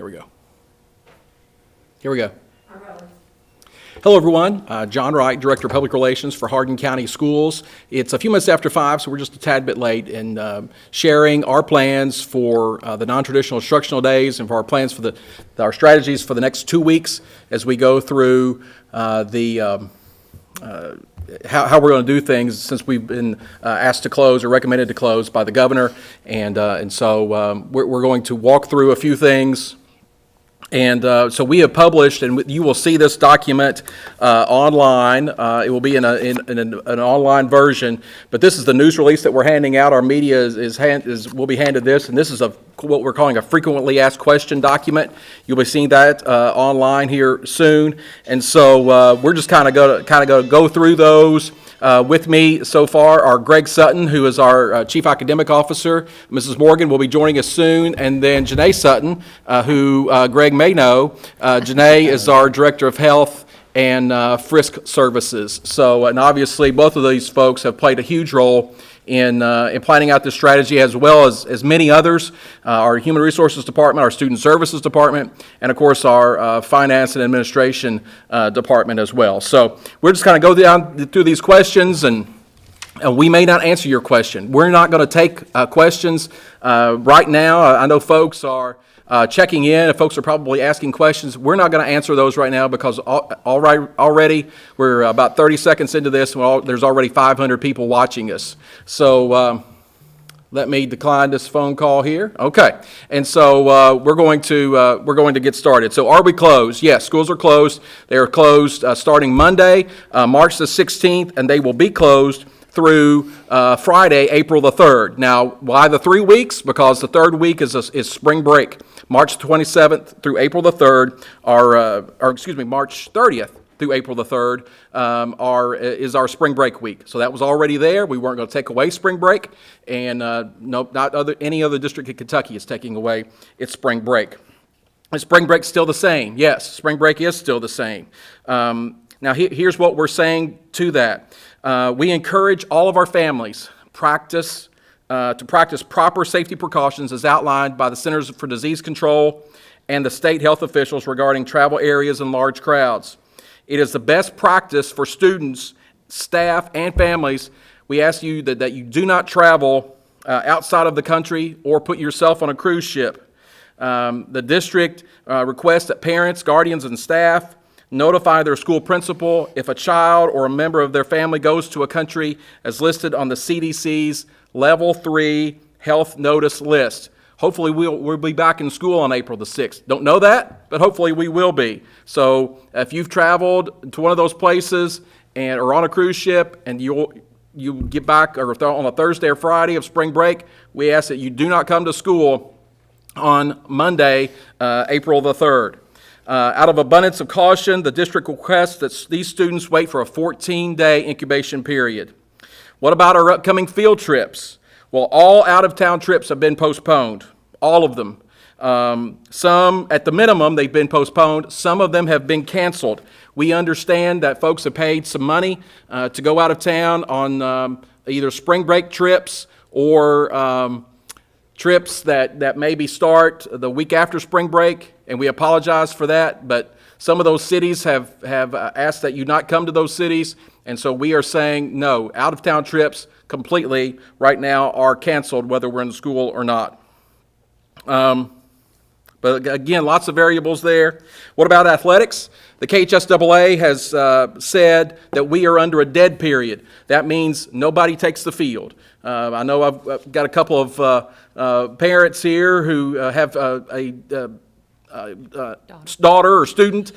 Here we go. Hello, everyone. John Wright, Director of Public Relations for Hardin County Schools. It's a few minutes after 5, so we're just a tad bit late in sharing our plans for the non-traditional instructional days and for our plans for our strategies for the next 2 weeks as we go through how we're going to do things since we've been asked to close or recommended to close by the governor. And so we're going to walk through a few things. And so we have published, and you will see this document online. It will be in an online version, but this is the news release that we're handing out. Our media will be handed this, and this is what we're calling a frequently asked question document. You'll be seeing that online here soon, and so we're just kind of going to go through those. With me so far are Greg Sutton, who is our Chief Academic Officer. Mrs. Morgan will be joining us soon, and then Janae Sutton, who Greg may know. Janae is our Director of Health and Frisk Services. So, and obviously both of these folks have played a huge role in planning out this strategy, as well as many others, our Human Resources Department, our Student Services Department, and of course our Finance and Administration Department as well. So we're just kind of go down through these questions, and we may not answer your question. We're not going to take questions right now. I know folks are checking in. If folks are probably asking questions, we're not going to answer those right now because already we're about 30 seconds into this, and there's already 500 people watching us. So let me decline this phone call here. Okay, and so we're going to get started. So are we closed? Yes, schools are closed. They are closed starting Monday, March the 16th, and they will be closed through Friday, April the 3rd. Now, why the 3 weeks? Because the third week is spring break. March 27th through April the 3rd, March 30th through April the 3rd is our spring break week. So that was already there. We weren't going to take away spring break, and any other district in Kentucky is taking away its spring break. Is spring break still the same? Yes, spring break is still the same. Now, here's what we're saying to that. We encourage all of our families to practice proper safety precautions as outlined by the Centers for Disease Control and the state health officials regarding travel areas and large crowds. It is the best practice for students, staff, and families. We ask you that you do not travel outside of the country or put yourself on a cruise ship. The district requests that parents, guardians, and staff notify their school principal if a child or a member of their family goes to a country as listed on the CDC's Level 3 Health Notice list. Hopefully we'll be back in school on April the 6th. Don't know that, but hopefully we will be. So if you've traveled to one of those places or on a cruise ship and you get back or on a Thursday or Friday of spring break, we ask that you do not come to school on Monday, April the 3rd. Out of abundance of caution, the district requests that these students wait for a 14-day incubation period. What about our upcoming field trips? Well, all out-of-town trips have been postponed, all of them. Some, at the minimum, they've been postponed. Some of them have been canceled. We understand that folks have paid some money to go out of town on either spring break trips or trips that maybe start the week after spring break, and we apologize for that, but some of those cities have asked that you not come to those cities, and so we are saying no, out-of-town trips completely right now are canceled whether we're in school or not. But again, lots of variables there. What about athletics? The KHSAA has said that we are under a dead period. That means nobody takes the field. I know I've got a couple of parents here who have a daughter or student.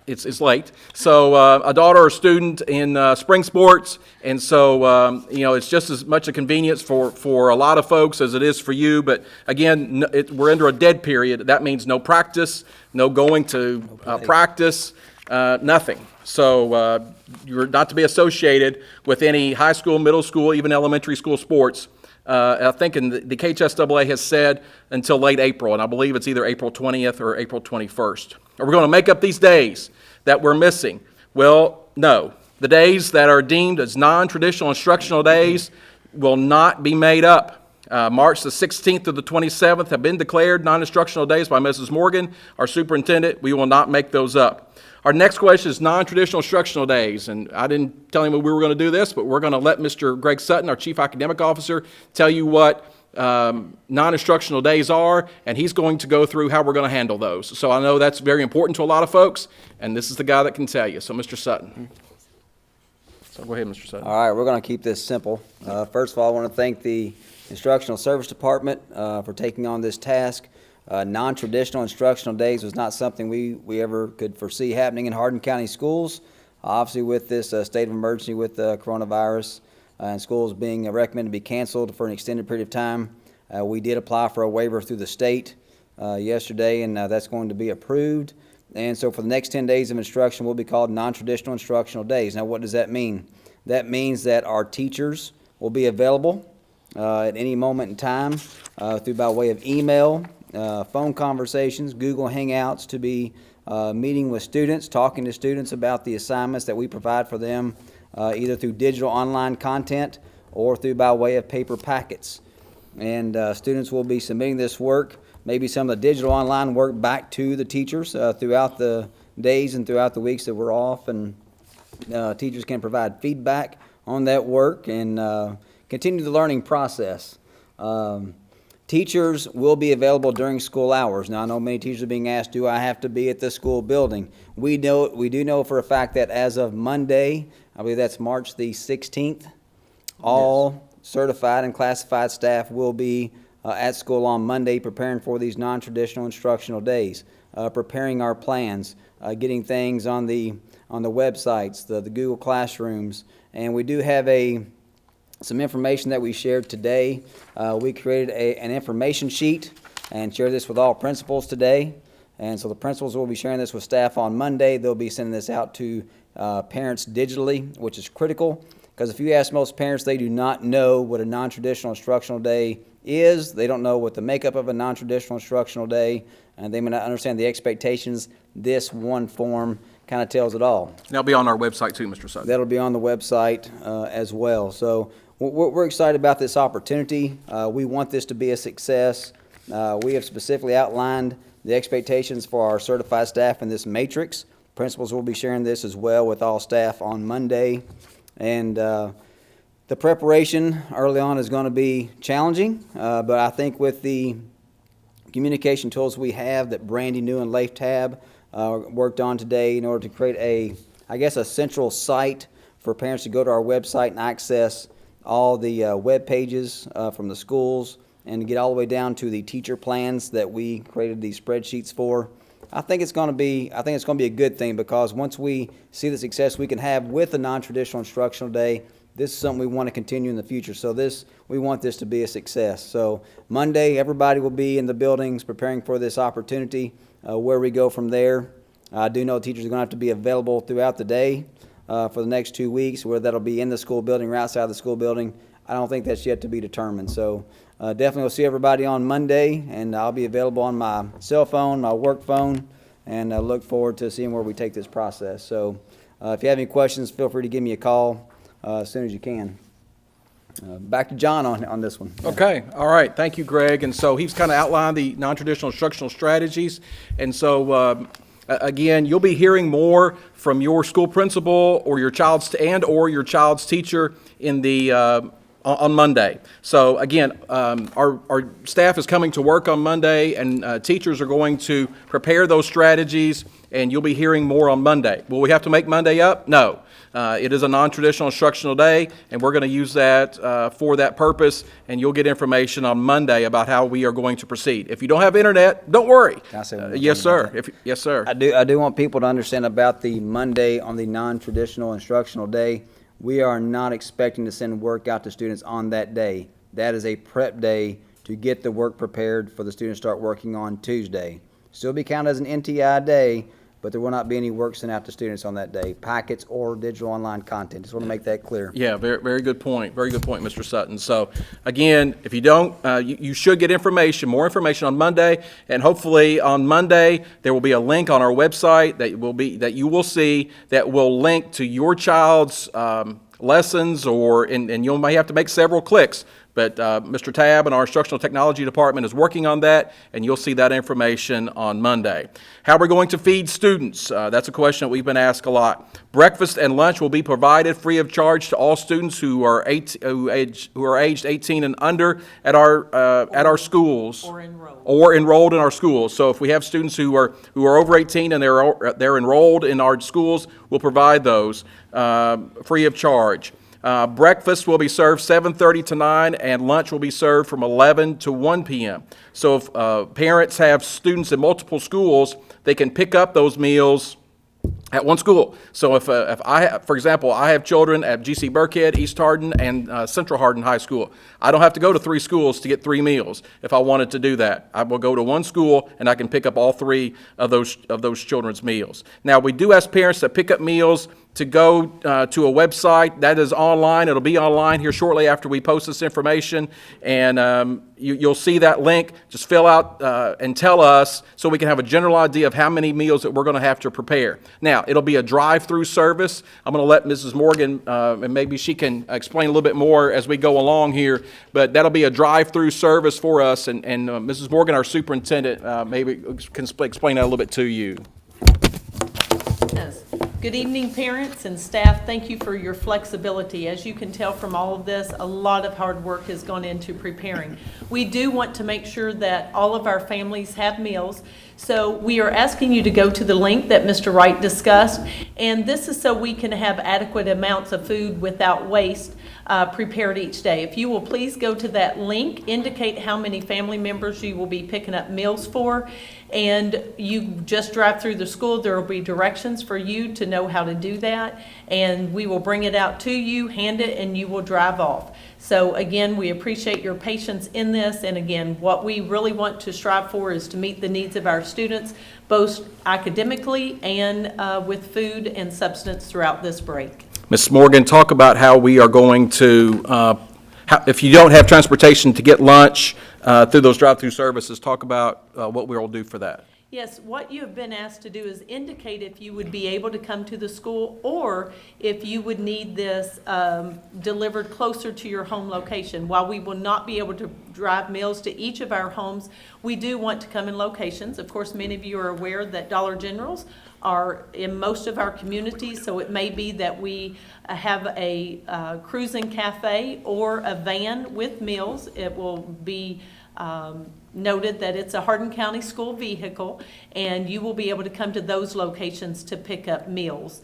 It's late. So a daughter or student in spring sports, and so it's just as much a convenience for a lot of folks as it is for you. But again, we're under a dead period. That means no practice, no going to practice, nothing. So you're not to be associated with any high school, middle school, even elementary school sports. I think the KHSAA has said until late April, and I believe it's either April 20th or April 21st. Are we going to make up these days that we're missing? Well, no. The days that are deemed as non-traditional instructional days will not be made up. March the 16th to the 27th have been declared non-instructional days by Mrs. Morgan, our superintendent. We will not make those up. Our next question is non-traditional instructional days, and I didn't tell him we were going to do this, but we're going to let Mr. Greg Sutton, our Chief Academic Officer, tell you what non-instructional days are, and he's going to go through how we're going to handle those. So I know that's very important to a lot of folks, and this is the guy that can tell you. So Mr. Sutton. So go ahead, Mr. Sutton. All right, we're going to keep this simple. First of all, I want to thank the Instructional Service Department for taking on this task. Non-traditional instructional days was not something we ever could foresee happening in Hardin County schools. Obviously, with this state of emergency with coronavirus and schools being recommended to be canceled for an extended period of time, we did apply for a waiver through the state yesterday, and that's going to be approved. And so for the next 10 days of instruction will be called non-traditional instructional days. Now, what does that mean? That means that our teachers will be available at any moment in time through by way of email, phone conversations, Google Hangouts, to be meeting with students, talking to students about the assignments that we provide for them, either through digital online content or through by way of paper packets. And students will be submitting this work, maybe some of the digital online work, back to the teachers throughout the days and throughout the weeks that we're off, and teachers can provide feedback on that work and continue the learning process. Teachers will be available during school hours. Now, I know many teachers are being asked, do I have to be at the school building? We do know for a fact that as of Monday, I believe that's March the 16th, all certified and classified staff will be at school on Monday preparing for these non-traditional instructional days, preparing our plans, getting things on the websites, the Google Classrooms. And we do have some information that we shared today. We created an information sheet and shared this with all principals today. And so the principals will be sharing this with staff on Monday. They'll be sending this out to parents digitally, which is critical, because if you ask most parents, they do not know what a non-traditional instructional day is. They don't know what the makeup of a non-traditional instructional day, and they may not understand the expectations. This one form kind of tells it all. And that'll be on our website too, Mr. Sutton. That'll be on the website as well. So we're excited about this opportunity. We want this to be a success. We have specifically outlined the expectations for our certified staff in this matrix. Principals will be sharing this as well with all staff on Monday. And the preparation early on is going to be challenging, but I think with the communication tools we have that Brandy New and Leif Tab worked on today in order to create a central site for parents to go to our website and access all the web pages from the schools and to get all the way down to the teacher plans that we created these spreadsheets for. I think it's going to be a good thing, because once we see the success we can have with the non-traditional instructional day, this is something we want to continue in the future. So we want this to be a success. So Monday, everybody will be in the buildings preparing for this opportunity. Where we go from there, I do know teachers are going to have to be available throughout the day for the next 2 weeks, whether that'll be in the school building or outside the school building. I don't think that's yet to be determined. So definitely we'll see everybody on Monday, and I'll be available on my cell phone, my work phone, and I look forward to seeing where we take this process. So if you have any questions, feel free to give me a call as soon as you can. Back to John on this one. Okay, all right. Thank you, Greg. And so he's kind of outlined the non-traditional instructional strategies. And so, again, you'll be hearing more from your school principal or your child's or your child's teacher in the on Monday. So again, our staff is coming to work on Monday, and teachers are going to prepare those strategies, and you'll be hearing more on Monday. Will we have to make Monday up? No. It is a non-traditional instructional day, and we're going to use that for that purpose, and you'll get information on Monday about how we are going to proceed. If you don't have internet, don't worry. Can I say one yes, thing sir. about that? Yes, sir. I do want people to understand about the Monday on the non-traditional instructional day. We are not expecting to send work out to students on that day. That is a prep day to get the work prepared for the students to start working on Tuesday. Still be counted as an NTI day, but there will not be any work sent out to students on that day, packets or digital online content. Just want to make that clear. Yeah, very, very good point. Very good point, Mr. Sutton. So, again, if you don't, you should get more information on Monday, and hopefully on Monday there will be a link on our website that you will see that will link to your child's lessons, and you may have to make several clicks. But Mr. Tab and our Instructional Technology Department is working on that, and you'll see that information on Monday. How we're going to feed students, that's a question that we've been asked a lot. Breakfast and lunch will be provided free of charge to all students who are aged 18 and under at our schools. Or enrolled in our schools. So if we have students who are over 18 and they're enrolled in our schools, we'll provide those free of charge. Breakfast will be served 7:30 to 9, and lunch will be served from 11 to 1 p.m. So if parents have students in multiple schools, they can pick up those meals at one school. So if I have, for example, I have children at GC Burkhead, East Hardin, and Central Hardin High School. I don't have to go to 3 schools to get 3 meals. If I wanted to do that, I will go to one school and I can pick up all 3 of those children's meals. Now, we do ask parents that pick up meals to go to a website that is online. It'll be online here shortly after we post this information, and you'll see that link. Just fill out and tell us so we can have a general idea of how many meals that we're going to have to prepare. Now, it'll be a drive-through service. I'm going to let Mrs. Morgan, and maybe she can explain a little bit more as we go along here, but that'll be a drive-through service for us, and Mrs. Morgan, our superintendent, maybe can explain that a little bit to you. Yes. Good evening, parents and staff. Thank you for your flexibility. As you can tell from all of this, a lot of hard work has gone into preparing. We do want to make sure that all of our families have meals. So we are asking you to go to the link that Mr. Wright discussed, and this is so we can have adequate amounts of food without waste prepared each day. If you will please go to that link, indicate how many family members you will be picking up meals for, and you just drive through the school. There will be directions for you to know how to do that, and we will bring it out to you, hand it, and you will drive off. So again, we appreciate your patience in this, and again, what we really want to strive for is to meet the needs of our students, both academically and with food and substance throughout this break. Ms. Morgan, talk about how we are going to, if you don't have transportation to get lunch through those drive-through services, talk about what we will do for that. Yes, what you have been asked to do is indicate if you would be able to come to the school or if you would need this delivered closer to your home location. While we will not be able to drive meals to each of our homes, we do want to come in locations. Of course, many of you are aware that Dollar Generals are in most of our communities, so it may be that we have a Cruisin Cafe or a van with meals. It will be noted that it's a Hardin County school vehicle, and you will be able to come to those locations to pick up meals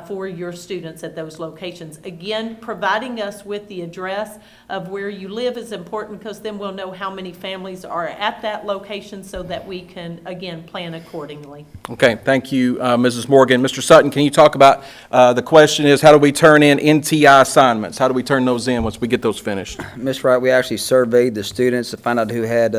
for your students at those locations. Again, providing us with the address of where you live is important, because then we'll know how many families are at that location so that we can, again, plan accordingly. Okay, thank you, Mrs. Morgan. Mr. Sutton, can you talk about, the question is, how do we turn in NTI assignments? How do we turn those in once we get those finished? Ms. Wright, we actually surveyed the students to find out who had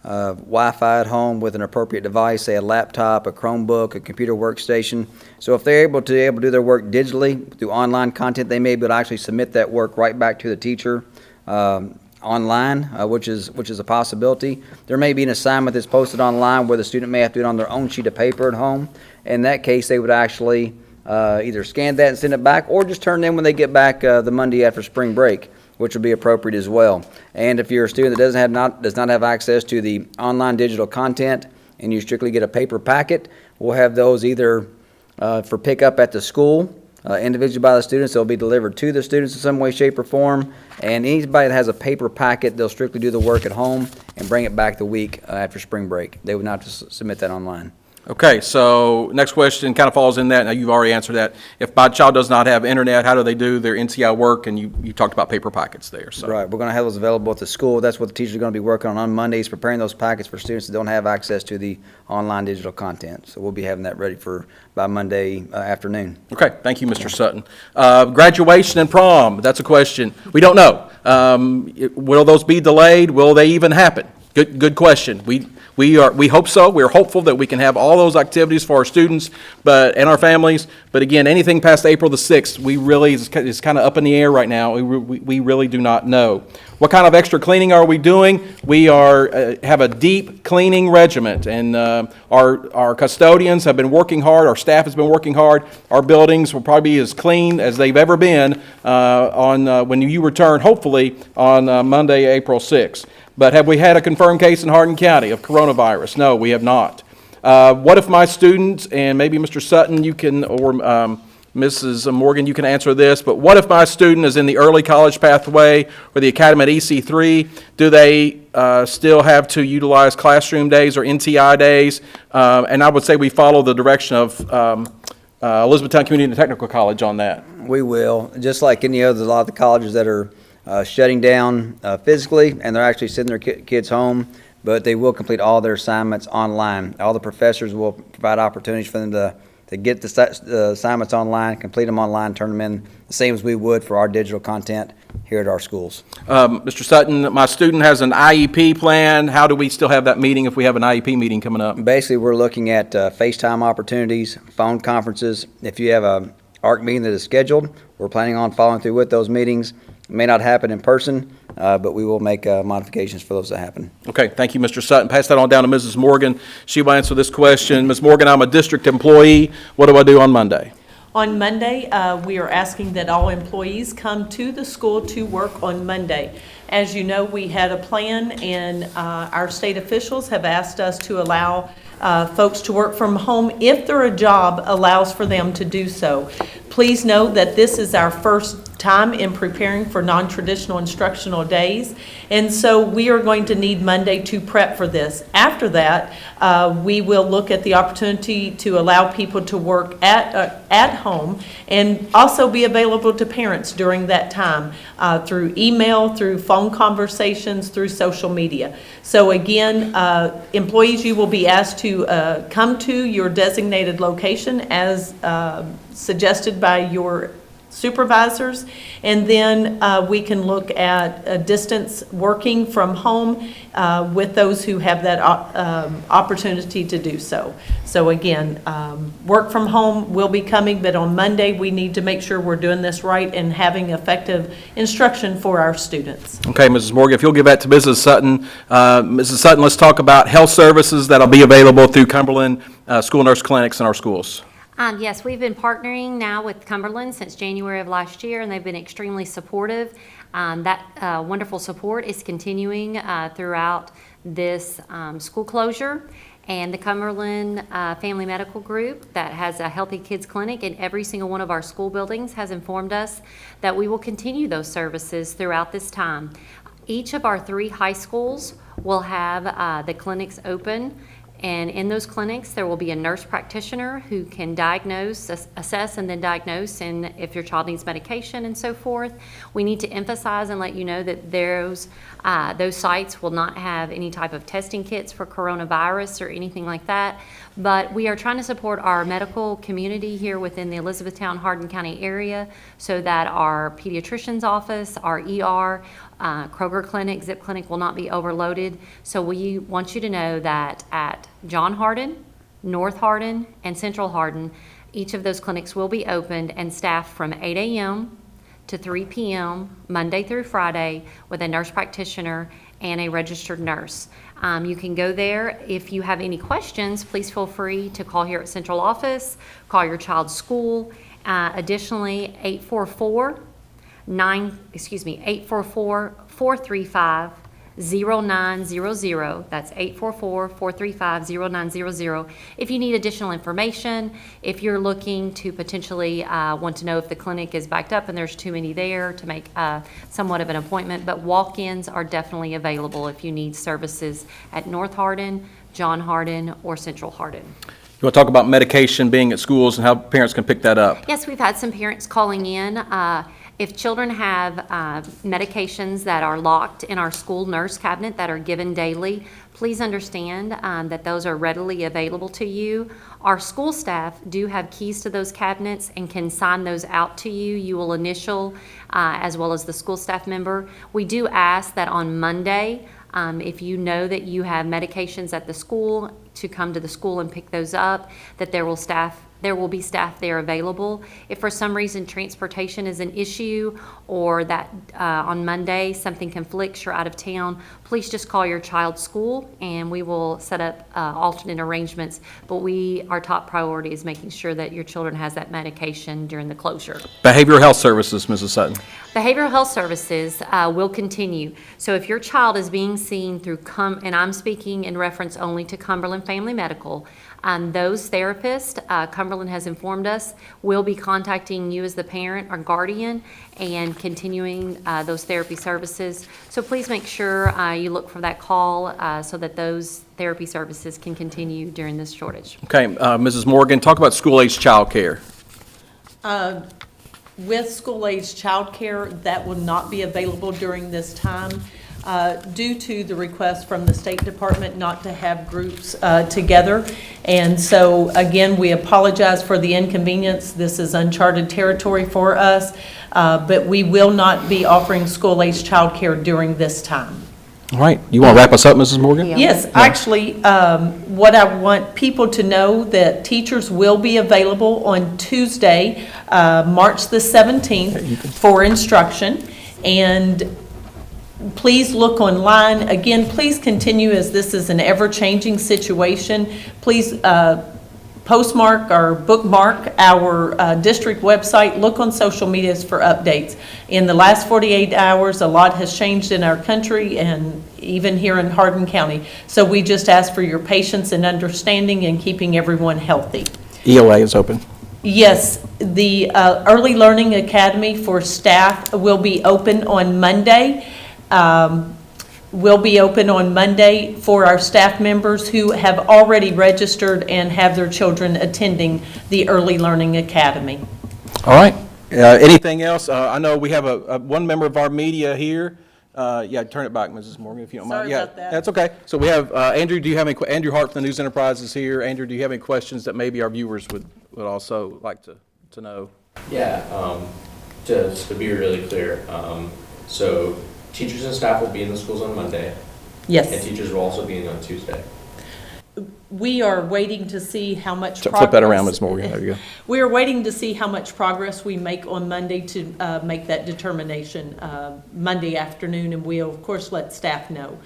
Wi-Fi at home with an appropriate device, say a laptop, a Chromebook, a computer workstation. So if they're able to do their work digitally through online content, they may be able to actually submit that work right back to the teacher online, which is a possibility. There may be an assignment that's posted online where the student may have to do it on their own sheet of paper at home. In that case, they would actually either scan that and send it back, or just turn it in when they get back the Monday after spring break, which would be appropriate as well. And if you're a student that does not have access to the online digital content and you strictly get a paper packet, we'll have those either for pickup at the school, individually by the students. They'll be delivered to the students in some way, shape, or form. And anybody that has a paper packet, they'll strictly do the work at home and bring it back the week after spring break. They would not just submit that online. Okay, so next question kind of falls in that. Now, you've already answered that. If my child does not have internet, how do they do their NTI work? And you talked about paper packets there. So. Right, we're going to have those available at the school. That's what the teachers are going to be working on Mondays, preparing those packets for students that don't have access to the online digital content. So we'll be having that ready by Monday afternoon. Okay, thank you, Mr. Sutton. Graduation and prom, that's a question. We don't know. Will those be delayed? Will they even happen? Good question. We hope so. We're hopeful that we can have all those activities for our students and our families. But again, anything past April the 6th, we really is kind of up in the air right now. We really do not know. What kind of extra cleaning are we doing? We have a deep cleaning regiment, and our custodians have been working hard. Our staff has been working hard. Our buildings will probably be as clean as they've ever been when you return, hopefully, on Monday, April 6th. But have we had a confirmed case in Hardin County of coronavirus? No, we have not. What if my student, and maybe Mr. Sutton, you can, or Mrs. Morgan, you can answer this, but what if my student is in the early college pathway or the academy at EC3? Do they still have to utilize classroom days or NTI days? And I would say we follow the direction of Elizabethtown Community and Technical College on that. We will, just like any other, a lot of the colleges that are shutting down physically, and they're actually sending their kids home, but they will complete all their assignments online. All the professors will provide opportunities for them to get the assignments online, complete them online, turn them in, the same as we would for our digital content here at our schools. Mr. Sutton, my student has an IEP plan. How do we still have that meeting if we have an IEP meeting coming up? Basically, we're looking at FaceTime opportunities, phone conferences. If you have a ARC meeting that is scheduled, we're planning on following through with those meetings. It may not happen in person, but we will make modifications for those that happen. Okay, thank you, Mr. Sutton. Pass that on down to Mrs. Morgan. She will answer this question. Ms. Morgan, I'm a district employee. What do I do on Monday? On Monday, we are asking that all employees come to the school to work on Monday. As you know, we had a plan, and our state officials have asked us to allow folks to work from home if their job allows for them to do so. Please note that this is our first time in preparing for non-traditional instructional days, and so we are going to need Monday to prep for this. After that, we will look at the opportunity to allow people to work at home and also be available to parents during that time through email, through phone conversations, through social media. So again, employees, you will be asked to come to your designated location as suggested by your supervisors, and then we can look at distance working from home with those who have that opportunity to do so. So again, work from home will be coming, but on Monday we need to make sure we're doing this right and having effective instruction for our students. Okay, Mrs. Morgan, if you'll give that to Mrs. Sutton. Mrs. Sutton, let's talk about health services that'll be available through Cumberland school nurse clinics in our schools. Yes, we've been partnering now with Cumberland since January of last year, and they've been extremely supportive. That wonderful support is continuing throughout this school closure. And the Cumberland Family Medical Group that has a Healthy Kids Clinic in every single one of our school buildings has informed us that we will continue those services throughout this time. Each of our 3 high schools will have the clinics open. And in those clinics, there will be a nurse practitioner who can diagnose, assess, and then diagnose, and if your child needs medication and so forth. We need to emphasize and let you know that those sites will not have any type of testing kits for coronavirus or anything like that. But we are trying to support our medical community here within the Elizabethtown, Hardin County area so that our pediatrician's office, our ER, Kroger Clinic, Zip Clinic will not be overloaded. So we want you to know that at John Hardin, North Hardin, and Central Hardin, each of those clinics will be opened and staffed from 8 a.m. to 3 p.m. Monday through Friday with a nurse practitioner and a registered nurse. You can go there. If you have any questions, please feel free to call here at Central Office, call your child's school. Additionally, 844-435-0900. That's 844-435-0900. If you need additional information, if you're looking to potentially want to know if the clinic is backed up and there's too many there to make somewhat of an appointment, but walk-ins are definitely available if you need services at North Hardin, John Hardin, or Central Hardin. You want to talk about medication being at schools and how parents can pick that up? Yes, we've had some parents calling in. If children have medications that are locked in our school nurse cabinet that are given daily, please understand that those are readily available to you. Our school staff do have keys to those cabinets and can sign those out to you. You will initial as well as the school staff member. We do ask that on Monday If you know that you have medications at the school, to come to the school and pick those up, that there will be staff there available. If for some reason transportation is an issue, or that on Monday something conflicts, you're out of town, please just call your child's school and we will set up alternate arrangements. But our top priority is making sure that your children has that medication during the closure. Behavioral health services, Mrs. Sutton. Behavioral health services will continue. So if your child is being seen through, and I'm speaking in reference only to Cumberland Family Medical, those therapists, Cumberland has informed us, will be contacting you as the parent or guardian and continuing those therapy services. So please make sure you look for that call so that those therapy services can continue during this shortage. Okay, Mrs. Morgan, talk about school-age childcare. With school-age childcare, that will not be available during this time due to the request from the State Department not to have groups together. And so, again, we apologize for the inconvenience. This is uncharted territory for us, but we will not be offering school-age childcare during this time. All right, you want to wrap us up, Mrs. Morgan? Yes, actually, what I want people to know, that teachers will be available on Tuesday, March the 17th for instruction. And please look online. Again, please continue, as this is an ever-changing situation. Please postmark or bookmark our district website. Look on social medias for updates. In the last 48 hours, a lot has changed in our country and even here in Hardin County. So we just ask for your patience and understanding in keeping everyone healthy. ELA is open. Yes, the Early Learning Academy for staff will be open on Monday. Will be open on Monday for our staff members who have already registered and have their children attending the Early Learning Academy. All right. Anything else? I know we have one member of our media here. Yeah, turn it back, Mrs. Morgan, if you don't mind. Sorry about that. That's okay. So we have Andrew. Do you have any? Andrew Hart from the News Enterprise is here. Andrew, do you have any questions that maybe our viewers would also like to know? Yeah. Just to be really clear, so teachers and staff will be in the schools on Monday. Yes. And teachers will also be in on Tuesday. We are waiting to see how much progress. Flip that around, Ms. Morgan. There you go. We are waiting to see how much progress we make on Monday to make that determination Monday afternoon, and we'll, of course, let staff know.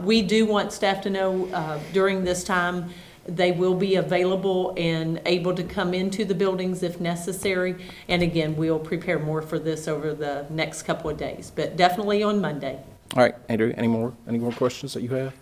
We do want staff to know during this time they will be available and able to come into the buildings if necessary. And again, we'll prepare more for this over the next couple of days, but definitely on Monday. All right, Andrew, any more questions that you have?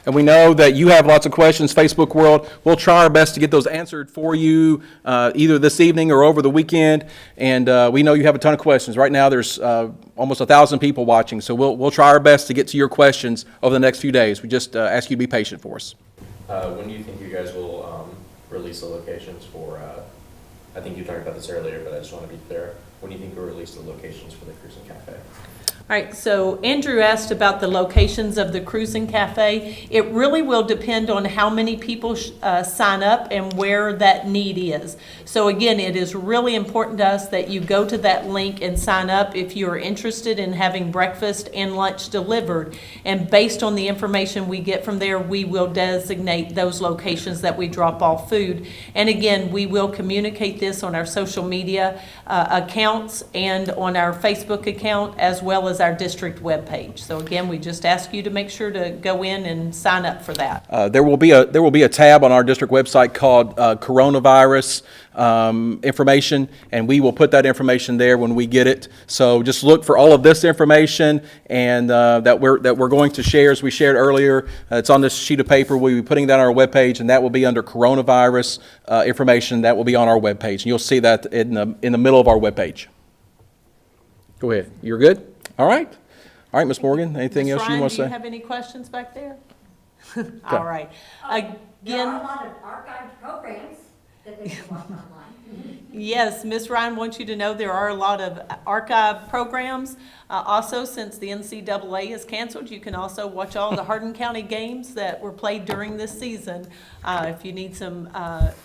And we know that you have lots of questions, Facebook world. We'll try our best to get those answered for you either this evening or over the weekend. And we know you have a ton of questions. Right now there's almost 1,000 people watching, so we'll try our best to get to your questions over the next few days. We just ask you to be patient for us. When do you think you guys will release the locations for, I think you talked about this earlier, but I just want to be clear. When do you think you'll release the locations for the Cruisin Cafe? All right, so Andrew asked about the locations of the Cruisin Cafe. It really will depend on how many people sign up and where that need is. So again, it is really important to us that you go to that link and sign up if you are interested in having breakfast and lunch delivered. And based on the information we get from there, we will designate those locations that we drop off food. And again, we will communicate this on our social media accounts and on our Facebook account, as well as our district webpage. So again, we just ask you to make sure to go in and sign up for that. There will be a tab on our district website called coronavirus information, and we will put that information there when we get it. So just look for all of this information and that we're going to share, as we shared earlier. It's on this sheet of paper. We'll be putting that on our webpage, and that will be under coronavirus information. That will be on our webpage, and you'll see that in the middle of our webpage. Go ahead. You're good? All right. All right, Ms. Morgan, anything else you want to say? Do you have any questions back there? All right. Again, There are a lot of archived programs that they can watch online. Yes, Ms. Ryan wants you to know there are a lot of archive programs. Also, since the NCAA is canceled, you can also watch all the Hardin County games that were played during this season if you need some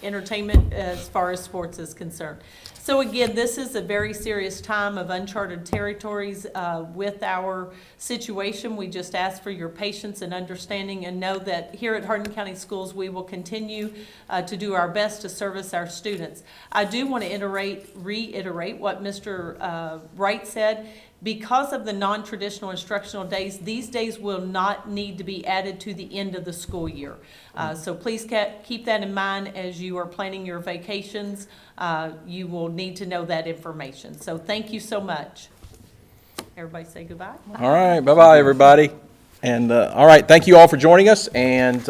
entertainment as far as sports is concerned. So again, this is a very serious time of uncharted territories with our situation. We just ask for your patience and understanding, and know that here at Hardin County Schools, we will continue to do our best to service our students. I do want to reiterate what Mr. Wright said. Because of the non-traditional instructional days, these days will not need to be added to the end of the school year. So please keep that in mind as you are planning your vacations. You will need to know that information. So thank you so much. Everybody say goodbye. All right, bye-bye, everybody. And, all right, thank you all for joining us. And,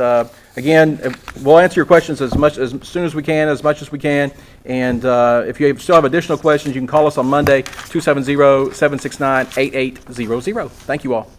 again, we'll answer your questions as soon as we can, as much as we can. And if you still have additional questions, you can call us on Monday, 270-769-8800. Thank you all.